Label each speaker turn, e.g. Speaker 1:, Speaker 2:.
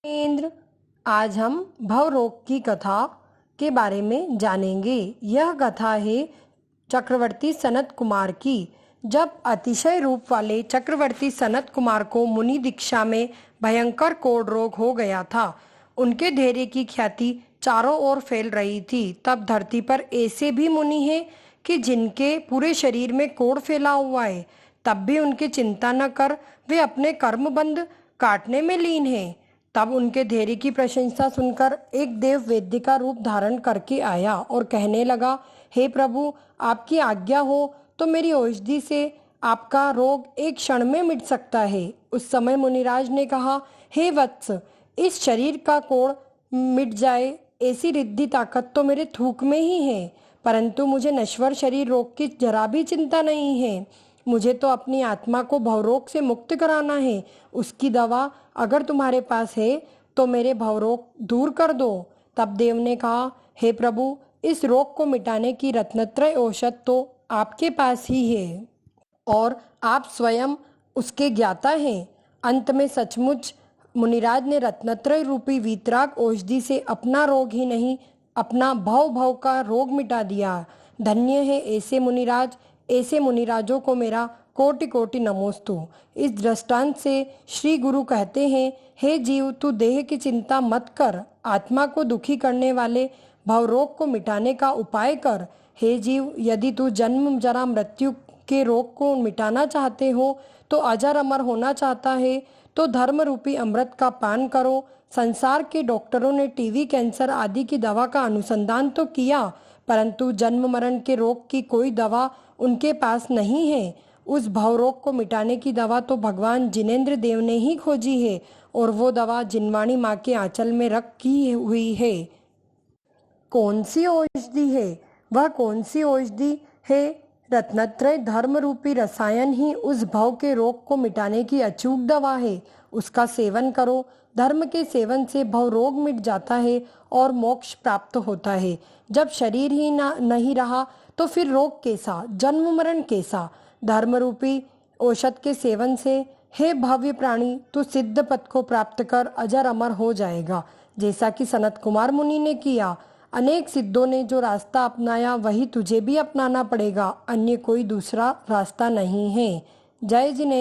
Speaker 1: इंद्र, आज हम भवरोग की कथा के बारे में जानेंगे। यह कथा है चक्रवर्ती सनत कुमार की। जब अतिशय रूप वाले चक्रवर्ती सनत कुमार को मुनि दीक्षा में भयंकर कोढ़ रोग हो गया था। उनके धैर्य की ख्याति चारों ओर फैल रही थी। तब धरती पर ऐसे भी मुनि हैं कि जिनके पूरे शरीर में कोढ़ फैला हुआ है, तब भी उनकी चिंता न कर वे अपने कर्मबंध काटने में लीन हैं। तब उनके धैर्य की प्रशंसा सुनकर एक देव वैद्य का रूप धारण करके आया और कहने लगा, हे प्रभु, आपकी आज्ञा हो तो मेरी औषधि से आपका रोग एक क्षण में मिट सकता है। उस समय मुनिराज ने कहा, हे वत्स, इस शरीर का कोढ़ मिट जाए ऐसी रिद्धि ताकत तो मेरे थूक में ही है, परंतु मुझे नश्वर शरीर रोग की जरा भी चिंता नहीं है। मुझे तो अपनी आत्मा को भवरोग से मुक्त कराना है। उसकी दवा अगर तुम्हारे पास है तो मेरे भवरोग दूर कर दो। तब देव ने कहा, हे प्रभु, इस रोग को मिटाने की रत्नत्रय औषध तो आपके पास ही है और आप स्वयं उसके ज्ञाता हैं। अंत में सचमुच मुनिराज ने रत्नत्रय रूपी वीतराग औषधि से अपना रोग ही नहीं, अपना भव भव का रोग मिटा दिया। धन्य है ऐसे मुनिराज। ऐसे मुनिराजों को मेरा कोटि कोटि नमोस्तु। इस दृष्टांत से श्री गुरु कहते हैं, हे जीव, तू देह की चिंता मत कर, आत्मा को दुखी करने वाले भवरोग को मिटाने का उपाय कर। हे जीव, यदि तू जन्म जरा मृत्यु के रोग को मिटाना चाहते हो, तो अजर अमर होना चाहता है, तो धर्म रूपी अमृत का पान करो। संसार के डॉक्टरों ने टीबी, कैंसर आदि की दवा का अनुसंधान तो किया, परंतु जन्म मरण के रोग की कोई दवा उनके पास नहीं है। उस भवरोग को मिटाने की दवा तो भगवान जिनेंद्र देव ने ही खोजी है, और वो दवा जिनवाणी माँ के आंचल में रखी हुई है। कौन सी औषधि है? वह कौन सी औषधि है? रत्नत्रय धर्म रूपी रसायन ही उस भव के रोग को मिटाने की अचूक दवा है। उसका सेवन करो। धर्म के सेवन से भव रोग मिट जाता है और मोक्ष प्राप्त होता है। जब शरीर ही नहीं रहा तो फिर रोग कैसा, जन्म मरण कैसा? धर्म रूपी औषध के सेवन से, हे भव्य प्राणी, तू सिद्ध पद को प्राप्त कर अजर अमर हो जाएगा, जैसा कि सनत कुमार मुनि ने किया। अनेक सिद्धों ने जो रास्ता अपनाया वही तुझे भी अपनाना पड़ेगा, अन्य कोई दूसरा रास्ता नहीं है। जय जिनेंद्र।